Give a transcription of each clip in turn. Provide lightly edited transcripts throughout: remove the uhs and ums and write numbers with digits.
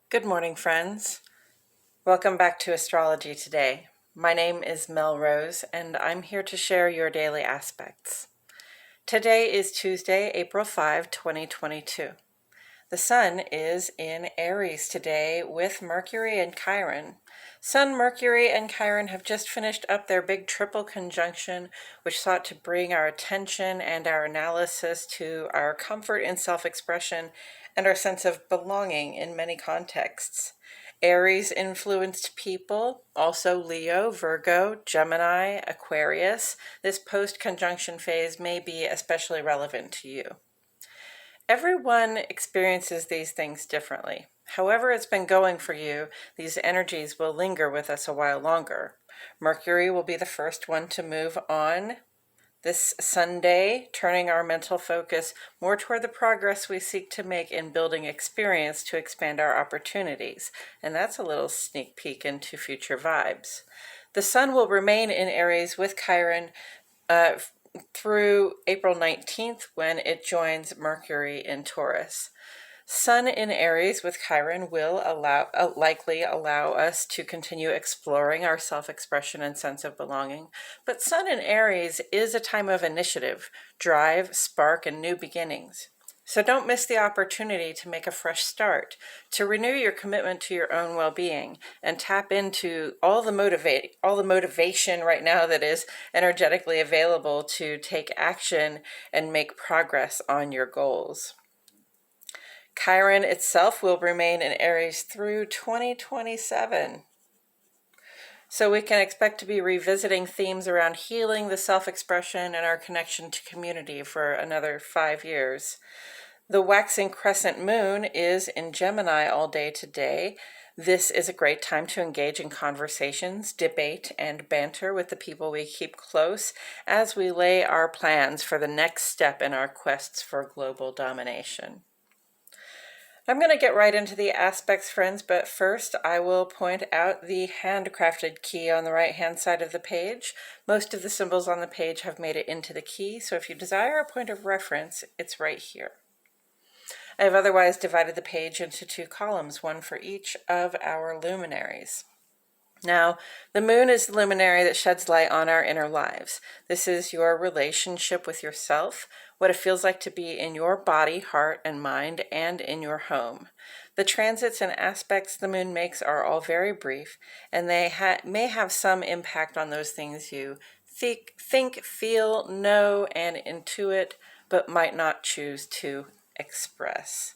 Good morning, friends. Welcome back to Astrology today. My name is Mel Rose, and I'm here to share your daily aspects. Today is Tuesday, April 5, 2022. The Sun is in Aries today with Mercury and Chiron. Sun, Mercury, and Chiron have just finished up their big triple conjunction, which sought to bring our attention and our analysis to our comfort in self-expression and our sense of belonging in many contexts. Aries influenced people, also Leo, Virgo, Gemini, Aquarius. This post-conjunction phase may be especially relevant to you. Everyone experiences these things differently. However it's been going for you, these energies will linger with us a while longer. Mercury will be the first one to move on this Sunday, turning our mental focus more toward the progress we seek to make in building experience to expand our opportunities. And that's a little sneak peek into future vibes. The Sun will remain in Aries with Chiron through April 19th when it joins Mercury in Taurus. Sun in Aries with Chiron will likely allow us to continue exploring our self-expression and sense of belonging. But Sun in Aries is a time of initiative, drive, spark, and new beginnings. So don't miss the opportunity to make a fresh start, to renew your commitment to your own well-being, and tap into all the motivation right now that is energetically available to take action and make progress on your goals. Chiron itself will remain in Aries through 2027. So we can expect to be revisiting themes around healing, the self-expression, and our connection to community for another 5 years. The waxing crescent moon is in Gemini all day today. This is a great time to engage in conversations, debate, and banter with the people we keep close as we lay our plans for the next step in our quests for global domination. I'm going to get right into the aspects, friends, but first I will point out the handcrafted key on the right-hand side of the page. Most of the symbols on the page have made it into the key, so if you desire a point of reference, it's right here. I have otherwise divided the page into 2 columns, one for each of our luminaries. Now, the moon is the luminary that sheds light on our inner lives. This is your relationship with yourself, what it feels like to be in your body, heart, and mind, and in your home. The transits and aspects the moon makes are all very brief, and they may have some impact on those things you think, feel, know, and intuit, but might not choose to express.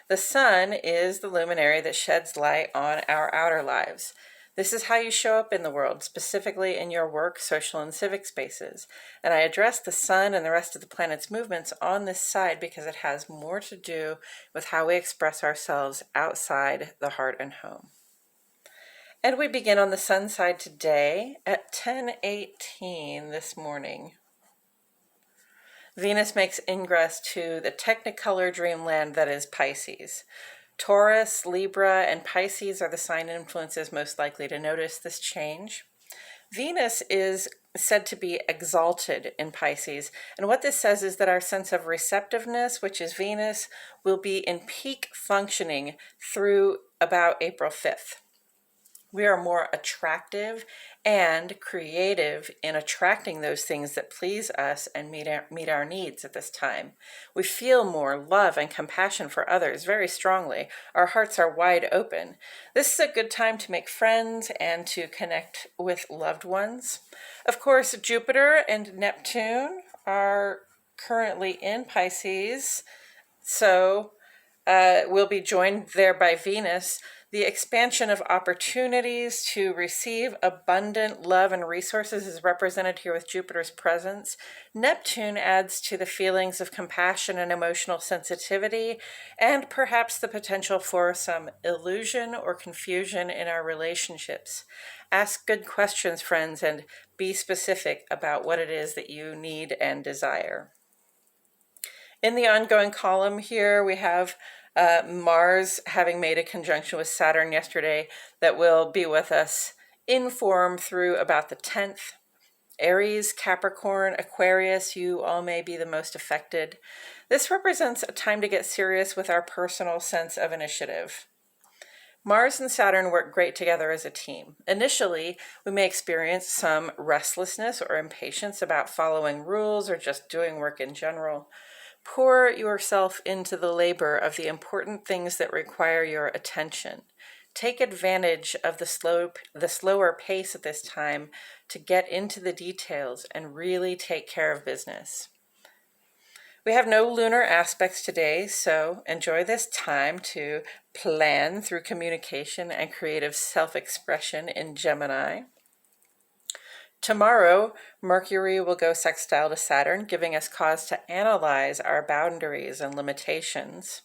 The sun is the luminary that sheds light on our outer lives. This is how you show up in the world, specifically in your work, social, and civic spaces. And I address the sun and the rest of the planet's movements on this side because it has more to do with how we express ourselves outside the heart and home. And we begin on the sun side today at 10:18 this morning. Venus makes ingress to the technicolor dreamland that is Pisces. Taurus, Libra, and Pisces are the sign influences most likely to notice this change. Venus is said to be exalted in Pisces, and what this says is that our sense of receptiveness, which is Venus, will be in peak functioning through about April 5th. We are more attractive and creative in attracting those things that please us and meet our needs at this time. We feel more love and compassion for others very strongly. Our hearts are wide open. This is a good time to make friends and to connect with loved ones. Of course, Jupiter and Neptune are currently in Pisces, so we'll be joined there by Venus. The expansion of opportunities to receive abundant love and resources is represented here with Jupiter's presence. Neptune adds to the feelings of compassion and emotional sensitivity, and perhaps the potential for some illusion or confusion in our relationships. Ask good questions, friends, and be specific about what it is that you need and desire. In the ongoing column here, we have Mars having made a conjunction with Saturn yesterday that will be with us in form through about the 10th. Aries, Capricorn, Aquarius, you all may be the most affected. This represents a time to get serious with our personal sense of initiative. Mars and Saturn work great together as a team. Initially, we may experience some restlessness or impatience about following rules or just doing work in general. Pour yourself into the labor of the important things that require your attention. Take advantage of the slower pace at this time to get into the details and really take care of business. We have no lunar aspects today, so enjoy this time to plan through communication and creative self-expression in Gemini. Tomorrow, Mercury will go sextile to Saturn, giving us cause to analyze our boundaries and limitations.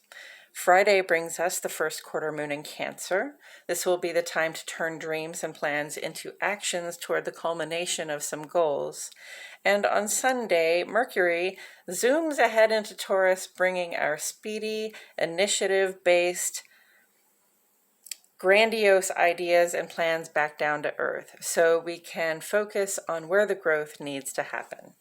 Friday brings us the first quarter moon in Cancer. This will be the time to turn dreams and plans into actions toward the culmination of some goals. And on Sunday, Mercury zooms ahead into Taurus, bringing our speedy, initiative-based, grandiose ideas and plans back down to earth so we can focus on where the growth needs to happen.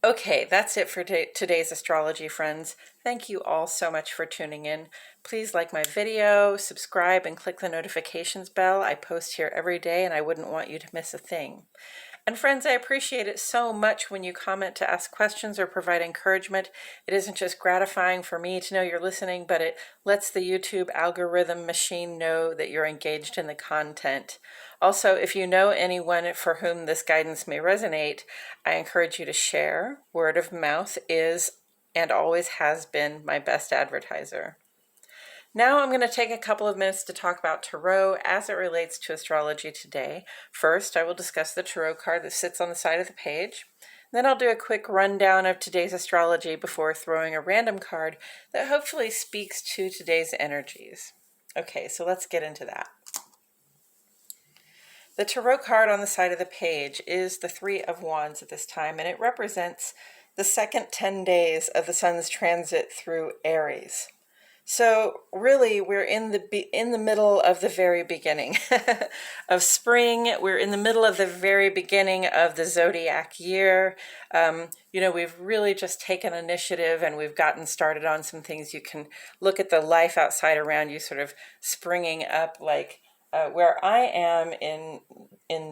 Okay, that's it for today's astrology, friends. Thank you all so much for tuning in. Please like my video, subscribe, and click the notifications bell. I post here every day, and I wouldn't want you to miss a thing. And friends, I appreciate it so much when you comment to ask questions or provide encouragement. It isn't just gratifying for me to know you're listening, but it lets the YouTube algorithm machine know that you're engaged in the content. Also, if you know anyone for whom this guidance may resonate, I encourage you to share. Word of mouth is and always has been my best advertiser. Now I'm going to take a couple of minutes to talk about Tarot as it relates to astrology today. First, I will discuss the Tarot card that sits on the side of the page. Then I'll do a quick rundown of today's astrology before throwing a random card that hopefully speaks to today's energies. Okay, so let's get into that. The Tarot card on the side of the page is the Three of Wands at this time, and it represents the second 10 days of the sun's transit through Aries. So really, we're in the middle of the very beginning of spring. We're in the middle of the very beginning of the zodiac year. We've really just taken initiative and we've gotten started on some things. You can look at the life outside around you sort of springing up, like where I am in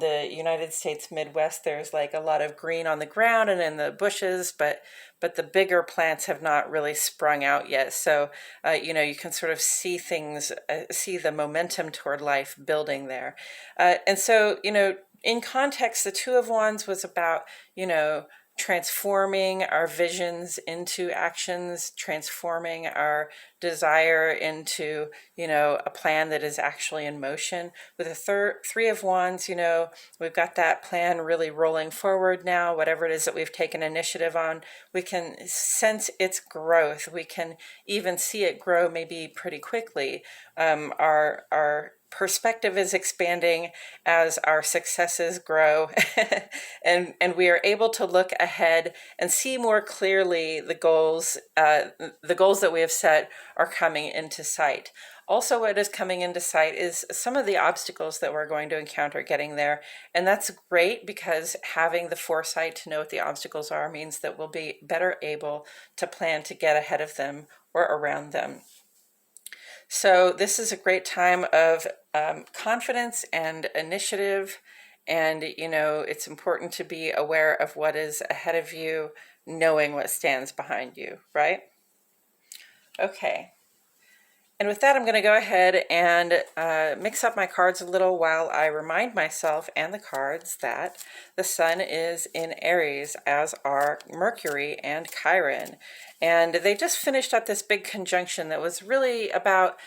the United States Midwest. There's like a lot of green on the ground and in the bushes, but the bigger plants have not really sprung out yet. So, you can sort of see things, see the momentum toward life building there. And so, in context, the Two of Wands was about, transforming our visions into actions, transforming our desire into, a plan that is actually in motion. With the Three of Wands, we've got that plan really rolling forward now. Whatever it is that we've taken initiative on, we can sense its growth. We can even see it grow maybe pretty quickly. Our perspective is expanding as our successes grow and we are able to look ahead and see more clearly the goals that we have set are coming into sight. Also, what is coming into sight is some of the obstacles that we're going to encounter getting there. And that's great because having the foresight to know what the obstacles are means that we'll be better able to plan to get ahead of them or around them. So this is a great time of confidence and initiative. And, it's important to be aware of what is ahead of you, knowing what stands behind you, right? Okay. And with that, I'm going to go ahead and mix up my cards a little while I remind myself and the cards that the sun is in Aries, as are Mercury and Chiron. And they just finished up this big conjunction that was really about,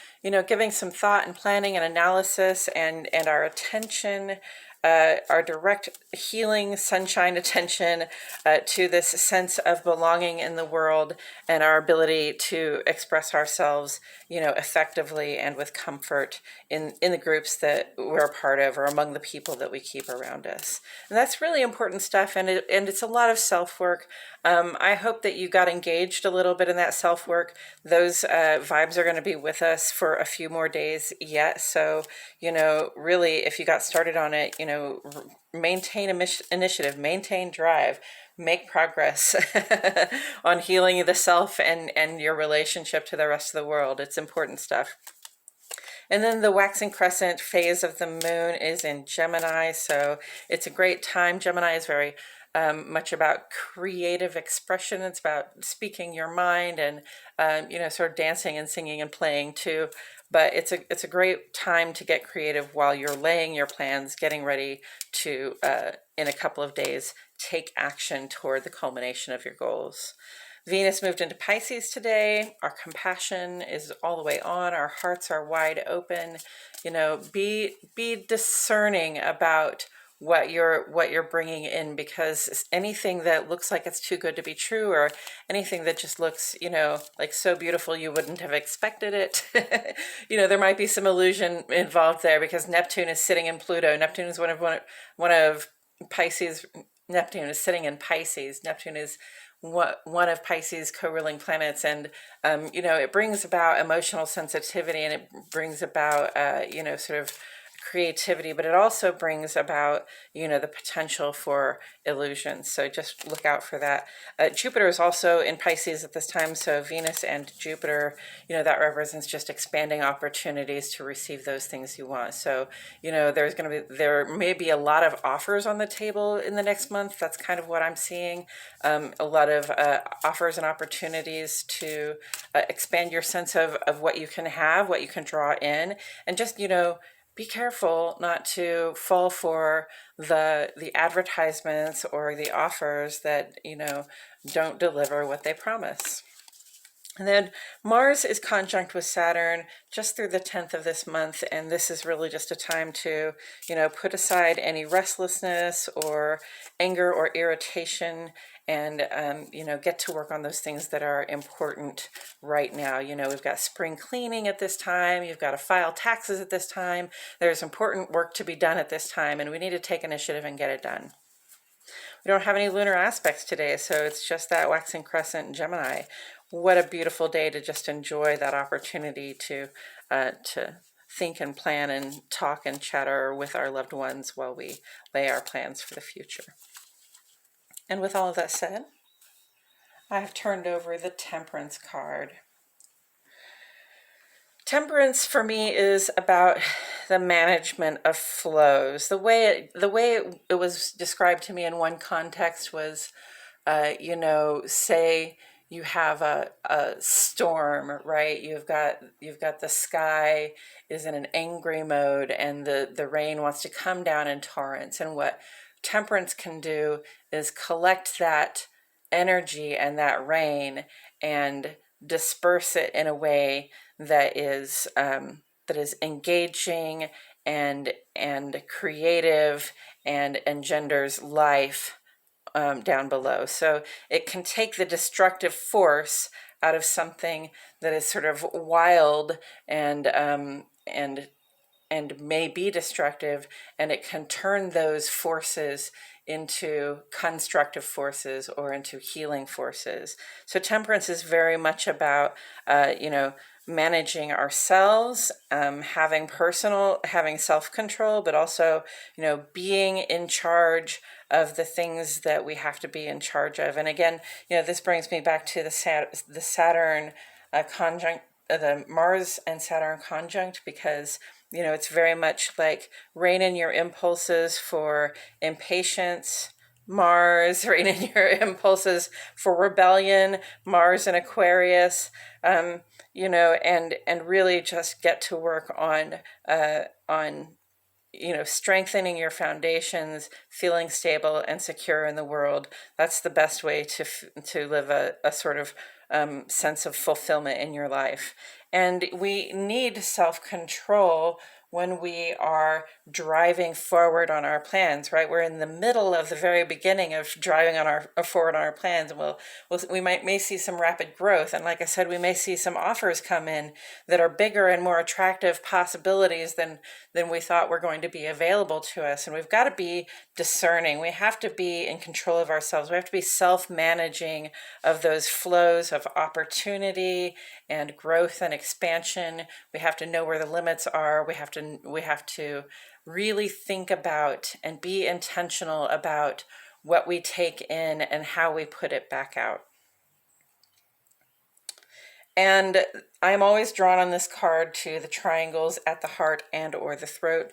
giving some thought and planning and analysis and our attention, our direct healing sunshine attention to this sense of belonging in the world and our ability to express ourselves, effectively and with comfort in the groups that we're a part of or among the people that we keep around us. And that's really important stuff, and it's a lot of self-work. I hope that you got engaged a little bit in that self-work. Those vibes are going to be with us for a few more days yet. So, really, if you got started on it, maintain initiative, maintain drive, make progress on healing the self and your relationship to the rest of the world. It's important stuff. And then the waxing crescent phase of the moon is in Gemini, so it's a great time. Gemini is very much about creative expression. It's about speaking your mind and sort of dancing and singing and playing too. But it's a great time to get creative while you're laying your plans, getting ready to in a couple of days take action toward the culmination of your goals. Venus moved into Pisces today. Our compassion is all the way on. Our hearts are wide open. Be discerning about what you're bringing in, because anything that looks like it's too good to be true, or anything that just looks, like so beautiful you wouldn't have expected it, there might be some illusion involved there, because Neptune is sitting in Pluto. Neptune is one of Pisces. Neptune is sitting in Pisces. Neptune is one of Pisces' co-ruling planets, and it brings about emotional sensitivity, and it brings about sort of creativity, but it also brings about the potential for illusions. So just look out for that. Jupiter is also in Pisces at this time, so Venus and Jupiter, that represents just expanding opportunities to receive those things you want. So there may be a lot of offers on the table in the next month. That's kind of what I'm seeing. A lot of offers and opportunities to expand your sense of what you can have, what you can draw in, and just be careful not to fall for the advertisements or the offers that don't deliver what they promise. And then Mars is conjunct with Saturn just through the 10th of this month, and this is really just a time to put aside any restlessness or anger or irritation, and get to work on those things that are important right now. We've got spring cleaning at this time. You've got to file taxes at this time. There's important work to be done at this time, and we need to take initiative and get it done. We don't have any lunar aspects today, so it's just that waxing crescent in Gemini. What a beautiful day to just enjoy that opportunity to think and plan and talk and chatter with our loved ones while we lay our plans for the future. And with all of that said, I have turned over the Temperance card. Temperance for me is about the management of flows. The way it was described to me in one context was, say you have a storm, right? You've got the sky is in an angry mode, and the rain wants to come down in torrents. And what Temperance can do is collect that energy and that rain and disperse it in a way that is engaging and creative and engenders life down below. So it can take the destructive force out of something that is sort of wild and may be destructive, and it can turn those forces into constructive forces or into healing forces. So Temperance is very much about, managing ourselves, having self-control, but also, being in charge of the things that we have to be in charge of. And again, this brings me back to the Saturn conjunct, the Mars and Saturn conjunct, because it's very much like rein in your impulses for impatience, Mars, rein in your impulses for rebellion, Mars and Aquarius, and really just get to work on strengthening your foundations, feeling stable and secure in the world. That's the best way to live a sort of sense of fulfillment in your life. And we need self-control when we are driving forward on our plans, right? We're in the middle of the very beginning of driving forward on our plans, and we may see some rapid growth. And like I said, we may see some offers come in that are bigger and more attractive possibilities than we thought were going to be available to us. And we've got to be discerning. We have to be in control of ourselves. We have to be self-managing of those flows of opportunity and growth and expansion. We have to know where the limits are. We have to really think about and be intentional about what we take in and how we put it back out. And I'm always drawn on this card to the triangles at the heart and or the throat.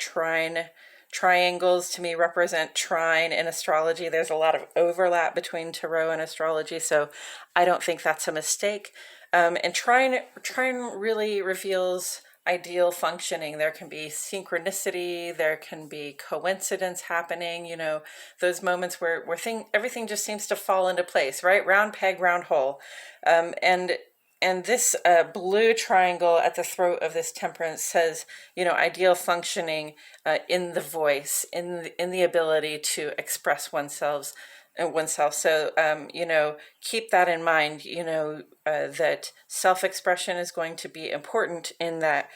Triangles to me represent trine in astrology. There's a lot of overlap between tarot and astrology, so I don't think that's a mistake. And trine really reveals ideal functioning. There can be synchronicity, there can be coincidence happening, you know, those moments where everything just seems to fall into place, right? Round peg, round hole. And this blue triangle at the throat of this temperance says, you know, ideal functioning in the voice, in the ability to express oneself. So, you know, keep that in mind, you know, that self-expression is going to be important in that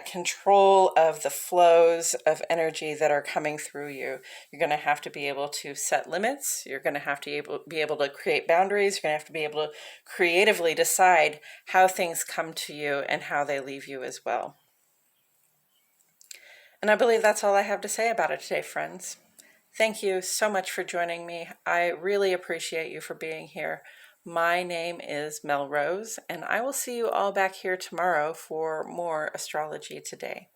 control of the flows of energy that are coming through you. You're going to have to be able to set limits. You're going to have to be able to create boundaries. You're going to have to be able to creatively decide how things come to you and how they leave you as well. And I believe that's all I have to say about it today, friends. Thank you so much for joining me. I really appreciate you for being here. My name is Mel Rose, and I will see you all back here tomorrow for more Astrology Today.